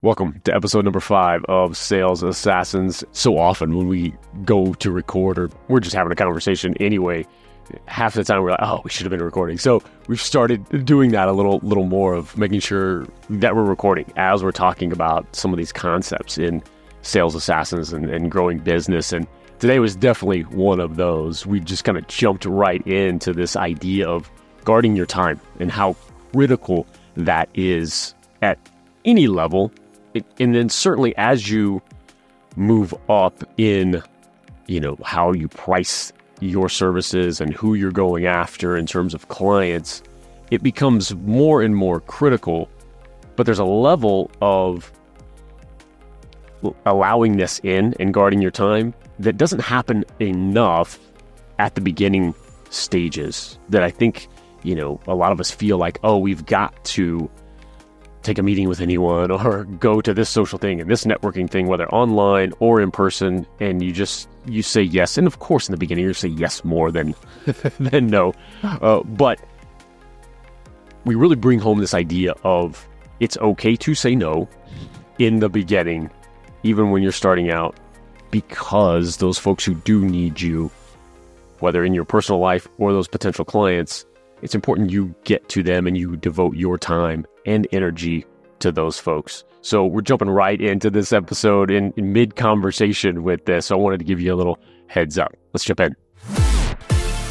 Welcome to episode number 5 of Sales Assassins. So often when we go to record or we're just having a conversation anyway, half the time we're like, oh, we should have been recording. So we've started doing that a little more of making sure that we're recording as we're talking about some of these concepts in Sales Assassins and growing business. And today was definitely one of those. We just kind of jumped right into this idea of guarding your time and how critical that is at any level. And then certainly as you move up in, how you price your services and who you're going after in terms of clients, it becomes more and more critical. But there's a level of allowing this in and guarding your time that doesn't happen enough at the beginning stages that I think, a lot of us feel like, oh, we've got to take a meeting with anyone or go to this social thing and this networking thing, whether online or in person, and you say yes. And of course, in the beginning, you say yes more than no. But we really bring home this idea of it's okay to say no in the beginning, even when you're starting out, because those folks who do need you, whether in your personal life or those potential clients, it's important you get to them and you devote your time and energy to those folks. So we're jumping right into this episode in mid-conversation with this. So I wanted to give you a little heads up. Let's jump in.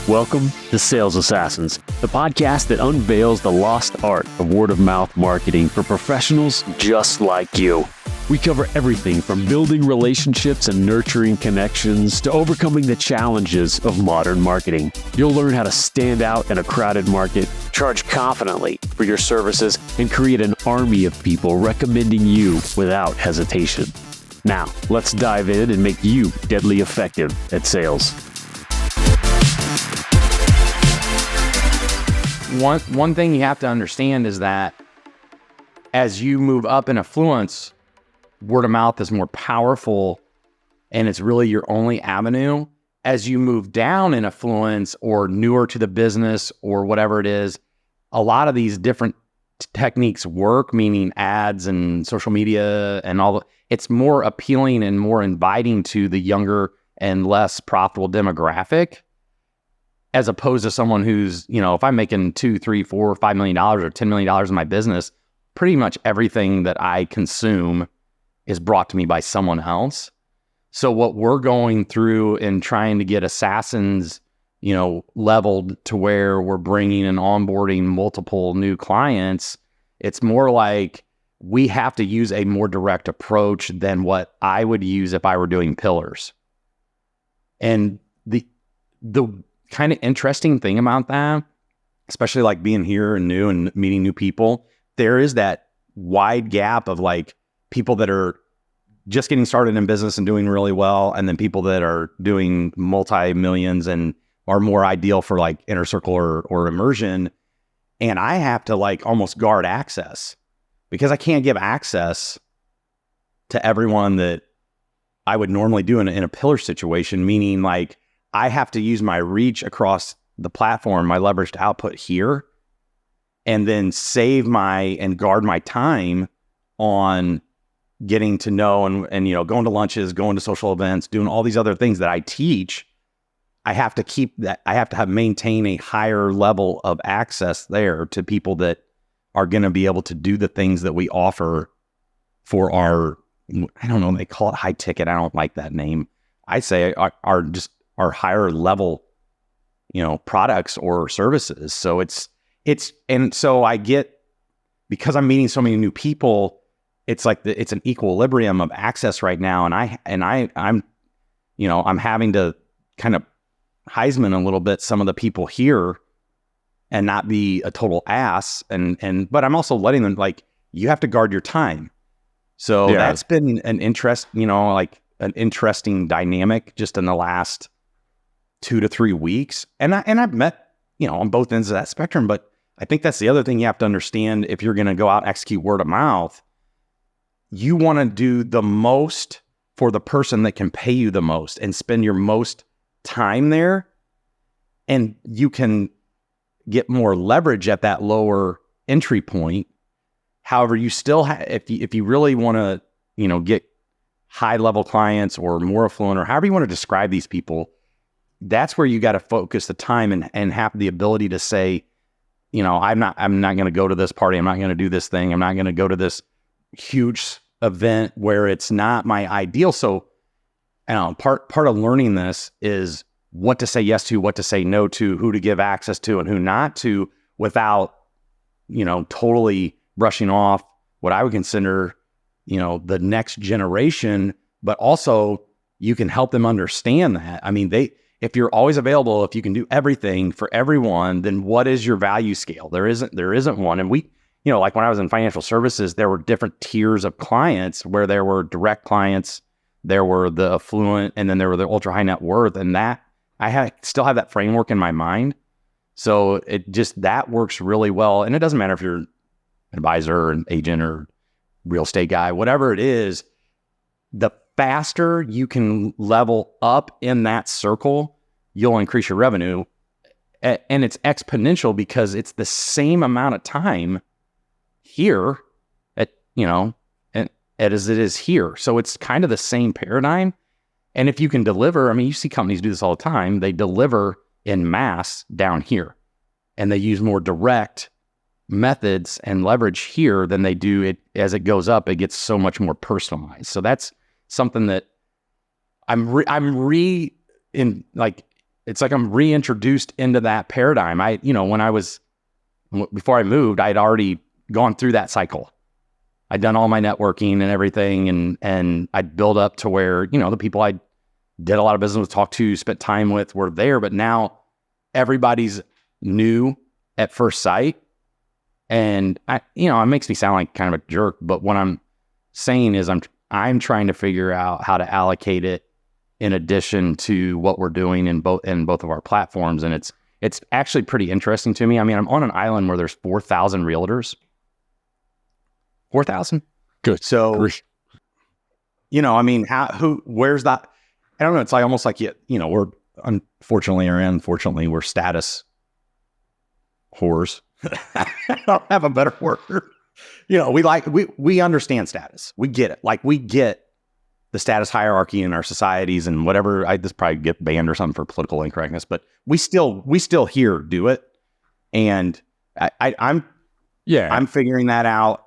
Welcome to Sales Assassins, the podcast that unveils the lost art of word-of-mouth marketing for professionals just like you. We cover everything from building relationships and nurturing connections to overcoming the challenges of modern marketing. You'll learn how to stand out in a crowded market, charge confidently for your services, and create an army of people recommending you without hesitation. Now, let's dive in and make you deadly effective at sales. One thing you have to understand is that as you move up in affluence, word of mouth is more powerful and it's really your only avenue. As you move down in affluence or newer to the business or whatever it is, a lot of these different techniques work, meaning ads and social media and all. It's more appealing and more inviting to the younger and less profitable demographic, as opposed to someone who's, if I'm making $2, $3, $4, $5 million or $10 million in my business, pretty much everything that I consume is brought to me by someone else. So what we're going through in trying to get assassins, leveled to where we're bringing and onboarding multiple new clients, it's more like we have to use a more direct approach than what I would use if I were doing pillars. And the kind of interesting thing about that, especially like being here and new and meeting new people, there is that wide gap of like people that are just getting started in business and doing really well, and then people that are doing multi-millions and are more ideal for like inner circle or immersion. And I have to like almost guard access because I can't give access to everyone that I would normally do in a pillar situation, meaning like I have to use my reach across the platform, my leveraged output here, and then save and guard my time on getting to know and going to lunches, going to social events, doing all these other things that I teach. I have to keep that. I have to maintain a higher level of access there to people that are going to be able to do the things that we offer for our, I don't know, they call it high ticket. I don't like that name. I say our higher level, products or services. So and so I get, because I'm meeting so many new people, it's like it's an equilibrium of access right now. I'm having to kind of Heisman a little bit some of the people here and not be a total ass. But I'm also letting them, like, you have to guard your time. So that's been an interesting dynamic just in the last 2 to 3 weeks. And I've met, on both ends of that spectrum, but I think that's the other thing you have to understand. If you're going to go out and execute word of mouth, you want to do the most for the person that can pay you the most and spend your most time there. And you can get more leverage at that lower entry point However, you still if you really want to, get high level clients or more affluent or however you want to describe these people, that's where you got to focus the time and have the ability to say, I'm not going to go to this party. I'm not going to do this thing. I'm not going to go to this huge event where it's not my ideal. So, part of learning this is what to say yes to, what to say no to, who to give access to and who not to, without, totally brushing off what I would consider, the next generation, but also you can help them understand that. I mean, if you're always available, if you can do everything for everyone, then what is your value scale? There isn't one. And we, like when I was in financial services, there were different tiers of clients where there were direct clients, there were the affluent, and then there were the ultra high net worth. And that still have that framework in my mind. So that works really well. And it doesn't matter if you're an advisor or an agent or real estate guy, whatever it is, the faster you can level up in that circle, you'll increase your revenue. And it's exponential because it's the same amount of time here as it is here. So it's kind of the same paradigm. And if you can deliver, you see companies do this all the time. They deliver in mass down here and they use more direct methods and leverage here than they do it as it goes up. It gets so much more personalized. So that's something that I'm reintroduced into that paradigm. Before I moved, I'd already gone through that cycle. I'd done all my networking and everything, and I'd build up to where, the people I did a lot of business with, talked to, spent time with were there, but now everybody's new at first sight. And it makes me sound like kind of a jerk, but what I'm saying is I'm trying to figure out how to allocate it in addition to what we're doing in both of our platforms. And it's actually pretty interesting to me. I'm on an island where there's 4,000 realtors. 4,000? Good. So, where's that? I don't know. It's like almost like, we're unfortunately, we're status whores. I don't have a better word. We understand status. We get it. Like, we get the status hierarchy in our societies and whatever. This probably get banned or something for political incorrectness, but we still here do it. And I'm figuring that out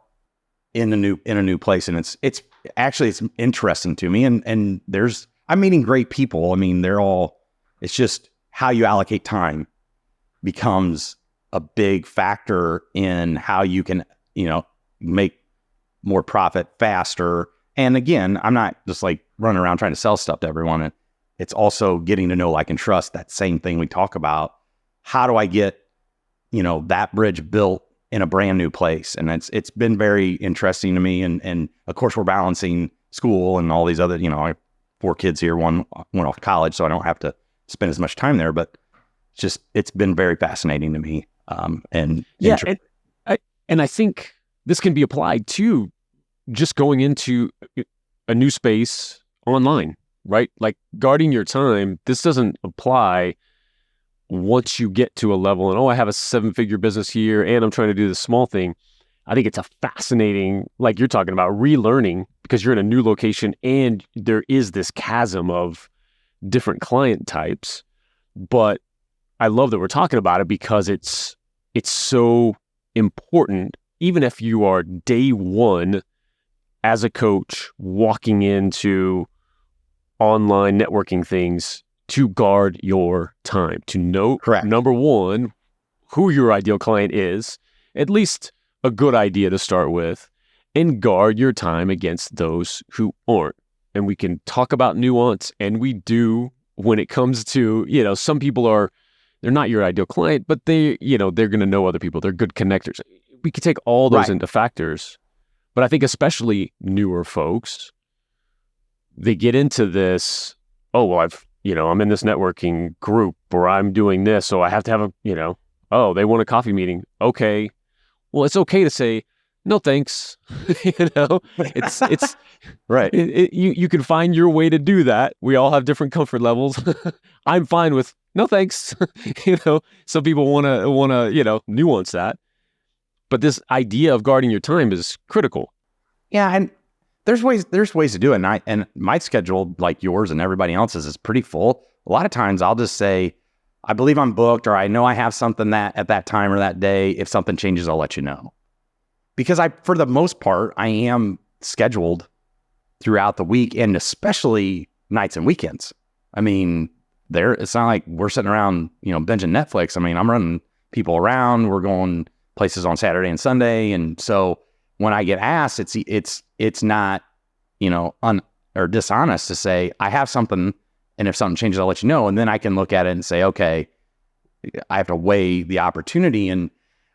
in a new place. And it's interesting to me. And I'm meeting great people. It's just how you allocate time becomes a big factor in how you can, make more profit faster. And again, I'm not just like running around trying to sell stuff to everyone. It's also getting to know, like, and trust, that same thing we talk about. How do I get, that bridge built in a brand new place? And it's been very interesting to me. And of course we're balancing school and all these other, I have 4 kids here. One went off to college, so I don't have to spend as much time there, but it's been very fascinating to me. And I think this can be applied to just going into a new space online, right? Like, guarding your time. This doesn't apply once you get to a level and, I have a 7-figure business here and I'm trying to do this small thing. I think it's a fascinating, like you're talking about, relearning, because you're in a new location and there is this chasm of different client types. But I love that we're talking about it because it's so important, even if you are day one as a coach walking into online networking things, to guard your time, to know, correct, number one, who your ideal client is, at least a good idea to start with, and guard your time against those who aren't. And we can talk about nuance, and we do when it comes to, some people they're not your ideal client, but they're going to know other people. They're good connectors. We could take all those into factors. But I think especially newer folks, they get into this, I'm in this networking group or I'm doing this, so I have to have they want a coffee meeting. Okay. Well, it's okay to say, no, thanks. It's right. You can find your way to do that. We all have different comfort levels. I'm fine with no, thanks. Some people want to nuance that. But this idea of guarding your time is critical. Yeah, and there's ways to do it. And my schedule, like yours and everybody else's, is pretty full. A lot of times I'll just say, I believe I'm booked, or I know I have something that at that time or that day. If something changes, I'll let you know. Because for the most part, I am scheduled throughout the week, and especially nights and weekends. I mean, it's not like we're sitting around, binging Netflix. I mean, I'm running people around. We're going places on Saturday and Sunday. And so when I get asked, it's not, or dishonest to say, I have something, and if something changes, I'll let you know. And then I can look at it and say, okay, I have to weigh the opportunity. And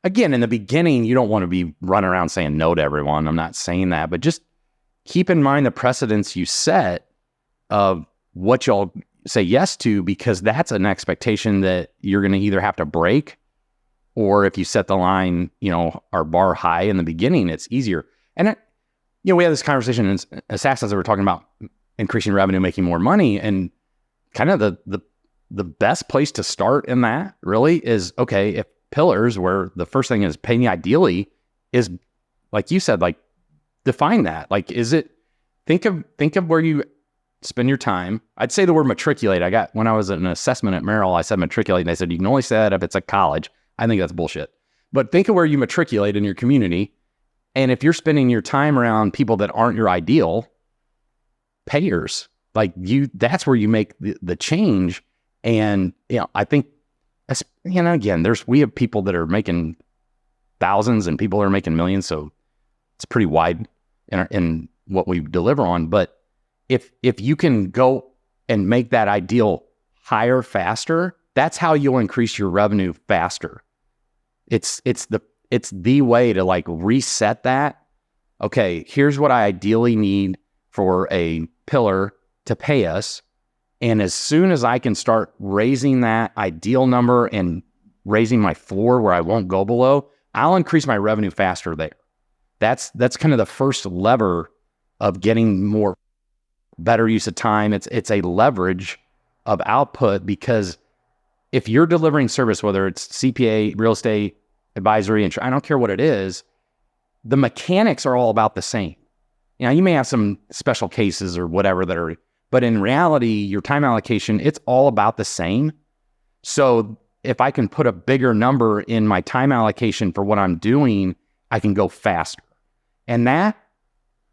again, in the beginning, you don't want to be running around saying no to everyone. I'm not saying that, but just keep in mind the precedents you set of what y'all say yes to, because that's an expectation that you're going to either have to break, or if you set the line, our bar high in the beginning, it's easier. And we had this conversation in Assassins that we're talking about increasing revenue, making more money, and kind of the best place to start in that really is, okay, if pillars, where the first thing is pay me ideally, is like you said, like define that. Like, is it, think of where you spend your time. I'd say the word matriculate. When I was at an assessment at Merrill, I said matriculate, and they said you can only say that if it's a college. I think that's bullshit. But think of where you matriculate in your community. And if you're spending your time around people that aren't your ideal payers, that's where you make the change. And, I think, again, we have people that are making thousands and people are making millions. So it's pretty wide in what we deliver on. But if you can go and make that ideal higher faster, that's how you'll increase your revenue faster. It's the way to reset that. Okay, here's what I ideally need for a pillar to pay us. And as soon as I can start raising that ideal number and raising my floor where I won't go below, I'll increase my revenue faster there. That's kind of the first lever of getting better use of time. It's a leverage of output, because if you're delivering service, whether it's CPA, real estate, advisory, and I don't care what it is, the mechanics are all about the same. You may have some special cases or whatever but in reality, your time allocation, it's all about the same. So if I can put a bigger number in my time allocation for what I'm doing, I can go faster. And that,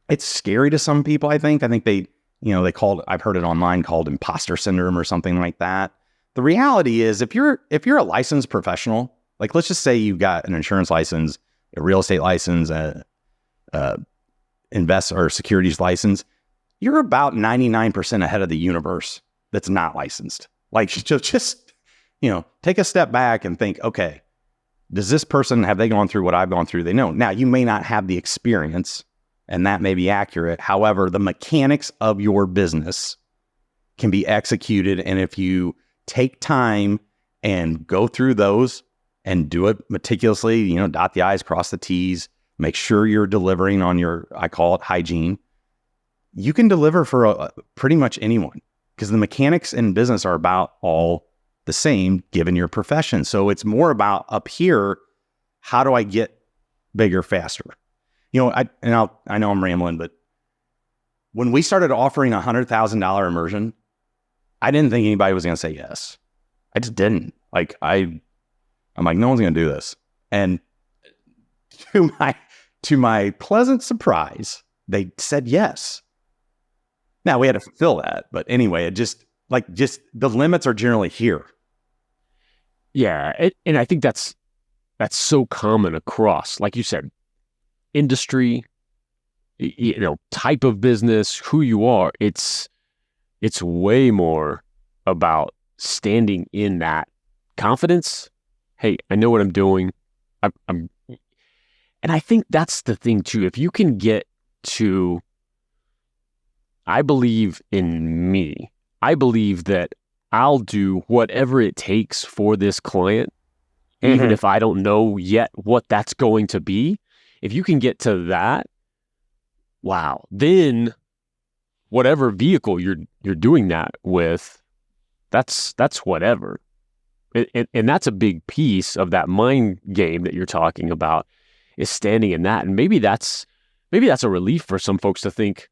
it's scary to some people, I think. I think I've heard it online called imposter syndrome or something like that. The reality is, if you're a licensed professional, like let's just say you've got an insurance license, a real estate license, invest or securities license, you're about 99% ahead of the universe that's not licensed. Like just take a step back and think, okay, does this person, have they gone through what I've gone through? They know. Now, you may not have the experience, and that may be accurate. However, the mechanics of your business can be executed. And if you take time and go through those and do it meticulously, dot the I's, cross the T's, make sure you're delivering on your, I call it hygiene, you can deliver for pretty much anyone, because the mechanics in business are about all the same given your profession. So it's more about up here, how do I get bigger faster? I know I'm rambling, but when we started offering $100,000 immersion, I didn't think anybody was going to say yes. I just didn't. I'm like, no one's going to do this. And to my pleasant surprise, they said yes. Now we had to fulfill that, but anyway, it just the limits are generally here. Yeah, and I think that's so common across, like you said, industry, type of business, who you are. It's way more about standing in that confidence. Hey, I know what I'm doing. And I think that's the thing too. If you can get to, I believe in me. I believe that I'll do whatever it takes for this client, even if I don't know yet what that's going to be. If you can get to that, wow, then whatever vehicle you're doing that with, that's whatever. And that's a big piece of that mind game that you're talking about. is standing in that. And maybe that's a relief for some folks to think,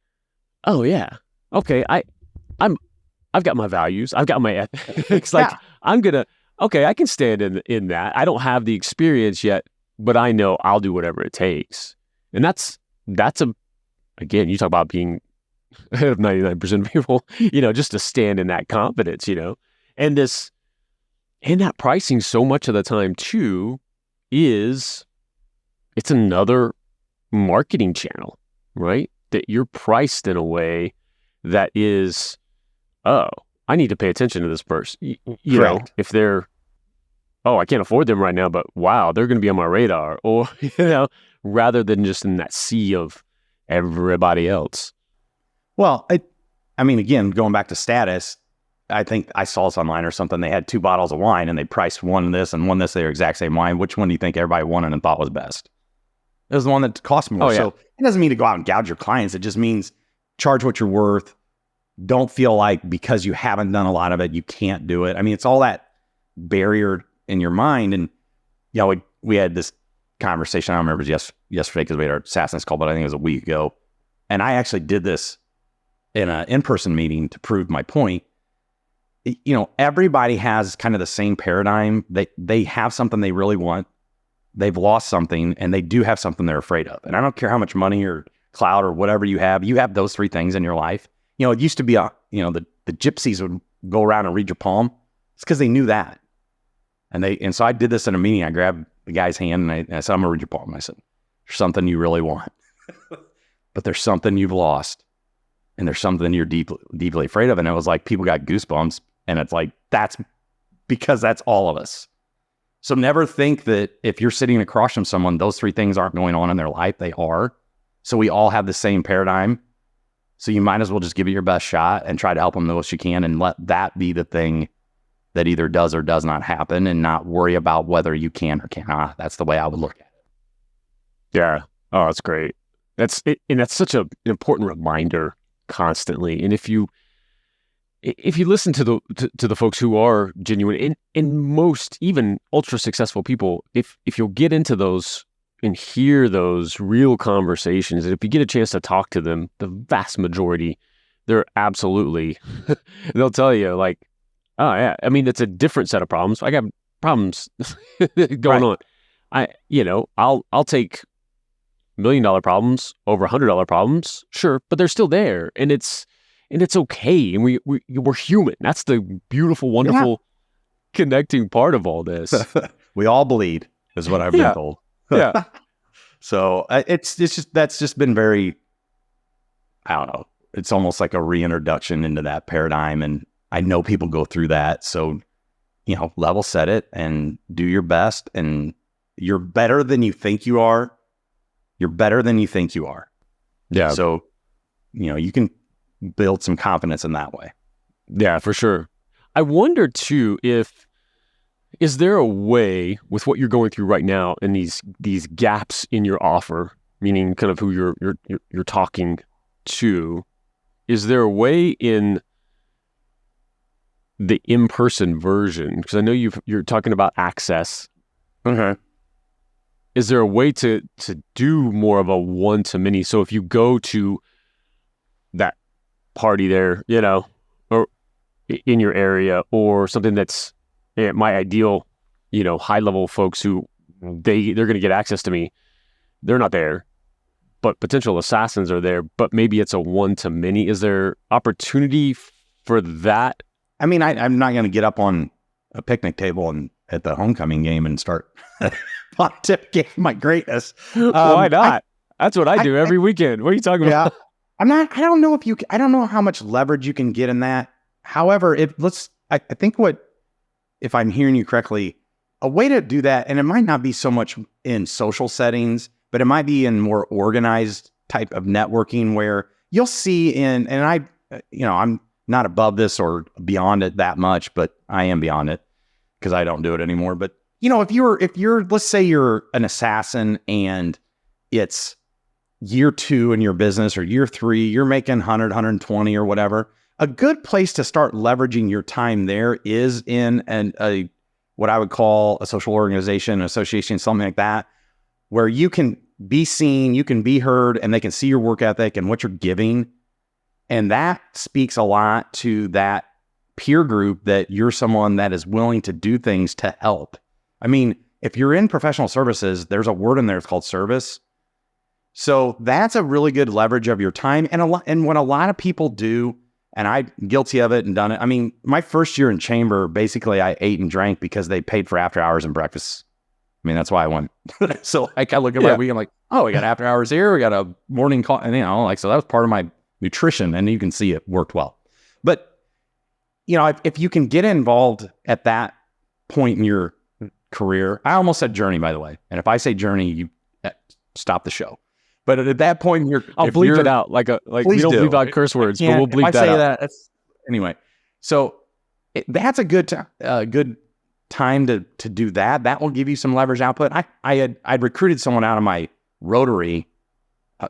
oh yeah, okay, I've got my values, I've got my ethics. Like I can stand in that. I don't have the experience yet, but I know I'll do whatever it takes. And that's again, you talk about being ahead of 99% of people, just to stand in that confidence, and that pricing so much of the time too it's another marketing channel, right? That you're priced in a way that is, oh, I need to pay attention to this person. You know, if they're, oh, I can't afford them right now, but wow, they're going to be on my radar. Or, rather than just in that sea of everybody else. Well, I mean, again, going back to status, I think I saw this online or something. They had 2 bottles of wine and they priced one this and one this. They're exact same wine. Which one do you think everybody wanted and thought was best? It was the one that cost more. So it doesn't mean to go out and gouge your clients. It just means charge what you're worth. Don't feel like because you haven't done a lot of it, you can't do it. I mean, it's all that barrier in your mind. And, we had this conversation. I don't remember yesterday because we had our Assassin's call, but I think it was a week ago. And I actually did this in an in-person meeting to prove my point. Everybody has kind of the same paradigm. They have something they really want. They've lost something and they do have something they're afraid of. And I don't care how much money or clout or whatever you have those 3 things in your life. It used to be the gypsies would go around and read your palm. It's because they knew that. And so I did this in a meeting. I grabbed the guy's hand and I said, I'm gonna read your palm. And I said, there's something you really want, but there's something you've lost. And there's something you're deeply afraid of. And it was like, people got goosebumps. And it's like, that's because that's all of us. So never think that if you're sitting across from someone, those 3 things aren't going on in their life. They are. So we all have the same paradigm. So you might as well just give it your best shot and try to help them the most you can and let that be the thing that either does or does not happen and not worry about whether you can or cannot. That's the way I would look at it. Yeah. Oh, that's great. That's such an important reminder constantly. And if you listen to the folks who are genuine and most even ultra successful people, if you'll get into those and hear those real conversations, and if you get a chance to talk to them, the vast majority, they're absolutely, they'll tell you like, oh yeah, I mean, it's a different set of problems. I got problems going on. I'll take $1 million problems over $100 problems, sure, but they're still there, and it's okay, and we're human. That's the beautiful, wonderful, connecting part of all this. We all bleed, is what I've been told. Yeah. So that's just been very, I don't know. It's almost like a reintroduction into that paradigm, and I know people go through that. So, level set it and do your best, and you're better than you think you are. You're better than you think you are. Yeah. So, you can build some confidence in that way. Yeah, for sure. I wonder too, is there a way with what you're going through right now and these gaps in your offer, meaning kind of who you're talking to, is there a way in the in-person version? Because I know you're talking about access. Okay. Is there a way to do more of a one-to-many? So if you go to that party there, or in your area, or something that's my ideal, high-level folks who they're going to get access to me, they're not there, but potential assassins are there, but maybe it's a one-to-many. Is there opportunity for that? I mean, I'm not going to get up on a picnic table and at the homecoming game and start pontificating my greatness. Why not? That's what I do every weekend. What are you talking about? I don't know I don't know how much leverage you can get in that. However, I think if I'm hearing you correctly, a way to do that, and it might not be so much in social settings, but it might be in more organized type of networking where you'll see and I'm not above this or beyond it that much, but I am beyond it because I don't do it anymore. But if you're, let's say you're an assassin and it's year 2 in your business or year 3, you're making 100, 120 or whatever. A good place to start leveraging your time there is in what I would call a social organization, association, something like that, where you can be seen, you can be heard, and they can see your work ethic and what you're giving. And that speaks a lot to that peer group that you're someone that is willing to do things to help. I mean, if you're in professional services, there's a word in there, it's called service. So that's a really good leverage of your time. And what a lot of people do, and I'm guilty of it and done it. I mean, my first year in chamber, basically I ate and drank because they paid for after hours and breakfast. I mean, that's why I went. So like I look at my week, I'm like, oh, we got after hours here. We got a morning call. And, so that was part of my nutrition, and you can see it worked well. But, if you can get involved at that point in your career, I almost said journey, by the way. And if I say journey, you stop the show. But at that point, I'll bleep it out. Like we don't bleep out curse words, but we'll bleep that out. Anyway, so that's a good time to do that. That will give you some leverage output. I'd recruited someone out of my Rotary,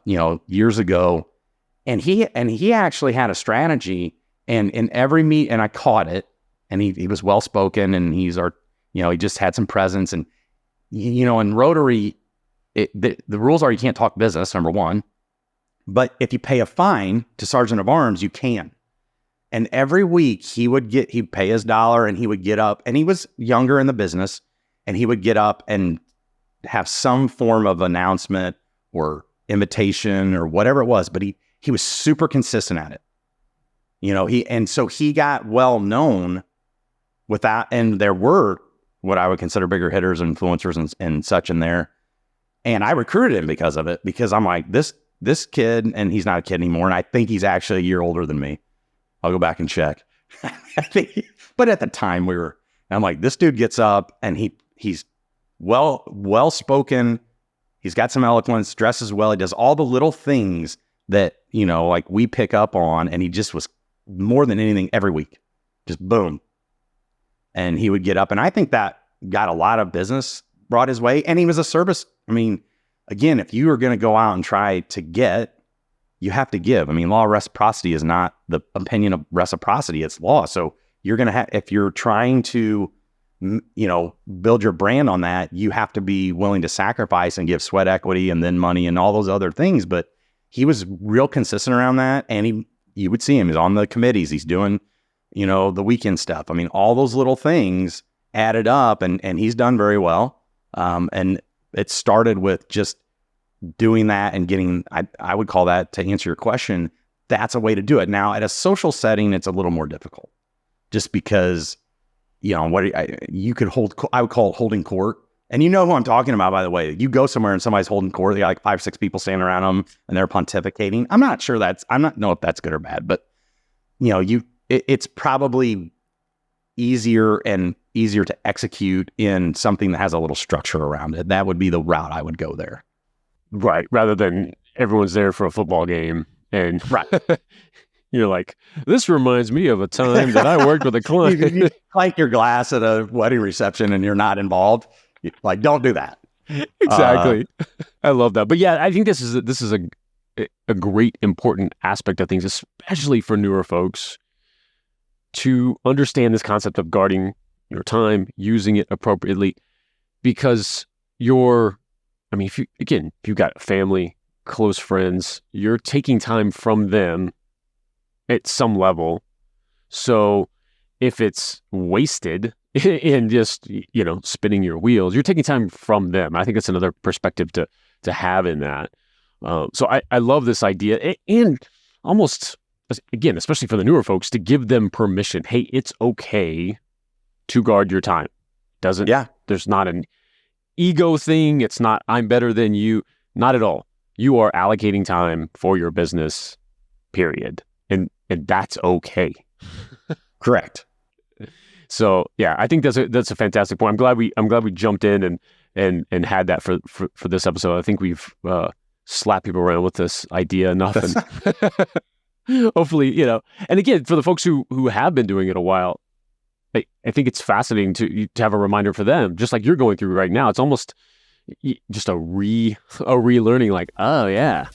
years ago, and he actually had a strategy. And in every meet, and I caught it, and he was well spoken, and he just had some presence, and in Rotary, the rules are you can't talk business, number one, but if you pay a fine to Sergeant of Arms, you can. And every week he'd pay his $1 and he would get up, and he was younger in the business, and he would get up and have some form of announcement or invitation or whatever it was, but he was super consistent at it. So he got well known with that, and there were what I would consider bigger hitters, influencers and such in there. And I recruited him because of it, because I'm like, this kid, and he's not a kid anymore, and I think he's actually a year older than me. I'll go back and check. But at the time I'm like, this dude gets up and he's well spoken. He's got some eloquence, dresses well. He does all the little things that, like we pick up on, and he just was more than anything every week, just boom. And he would get up, and I think that got a lot of business brought his way. And he was a service. I mean, again, if you are going to go out and try to get, you have to give. I mean, law of reciprocity is not the opinion of reciprocity, it's law. So you're going to have, if you're trying to, build your brand on that, you have to be willing to sacrifice and give sweat equity and then money and all those other things. But he was real consistent around that. And you would see him, he's on the committees, he's doing, the weekend stuff. I mean, all those little things added up, and he's done very well. And it started with just doing that and getting, I would call that, to answer your question, that's a way to do it. Now, at a social setting, it's a little more difficult, just because, you could I would call it holding court. And you know who I'm talking about, by the way. You go somewhere and somebody's holding court, they got like 5, 6 people standing around them, and they're pontificating. I'm not know if that's good or bad, but it's probably easier to execute in something that has a little structure around it. That would be the route I would go there. Right. Rather than everyone's there for a football game and right. You're like, this reminds me of a time that I worked with a client. you clank your glass at a wedding reception and you're not involved. Like, don't do that. Exactly. I love that. But yeah, I think this is a great, important aspect of things, especially for newer folks, to understand this concept of guarding your time, using it appropriately, because if you've got family, close friends, you're taking time from them at some level. So if it's wasted in just, spinning your wheels, you're taking time from them. I think that's another perspective to have in that. So I love this idea, and almost, again, especially for the newer folks, to give them permission. Hey, it's okay to guard your time. There's not an ego thing. It's not, I'm better than you. Not at all. You are allocating time for your business, period. And that's okay. Correct. So yeah, I think that's a fantastic point. I'm glad we jumped in and had that for this episode. I think we've slapped people around with this idea enough, and hopefully, and again, for the folks who have been doing it a while, I think it's fascinating to have a reminder for them, just like you're going through right now. It's almost just a relearning, like, oh yeah,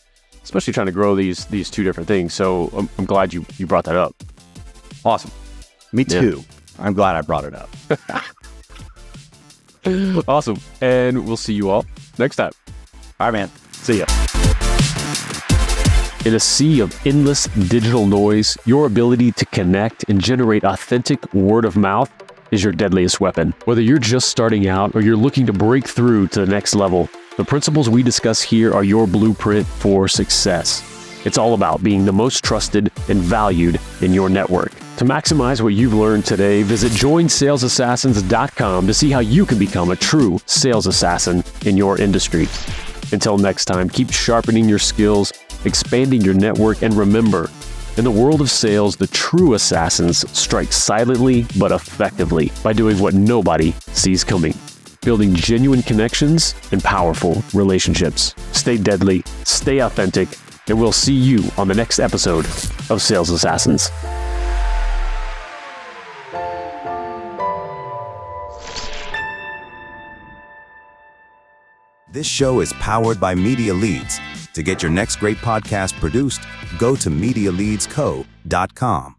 especially trying to grow these two different things. So I'm glad you brought that up. Awesome. Me too. Yeah. I'm glad I brought it up. Awesome. And we'll see you all next time. All right, man. See ya. In a sea of endless digital noise, your ability to connect and generate authentic word of mouth is your deadliest weapon. Whether you're just starting out or you're looking to break through to the next level, the principles we discuss here are your blueprint for success. It's all about being the most trusted and valued in your network. To maximize what you've learned today, visit joinsalesassassins.com to see how you can become a true sales assassin in your industry. Until next time, keep sharpening your skills, expanding your network, and remember, in the world of sales, the true assassins strike silently but effectively by doing what nobody sees coming, building genuine connections and powerful relationships. Stay deadly, stay authentic, and we'll see you on the next episode of Sales Assassins. This show is powered by Media Leads. To get your next great podcast produced, go to MediaLeadsCo.com.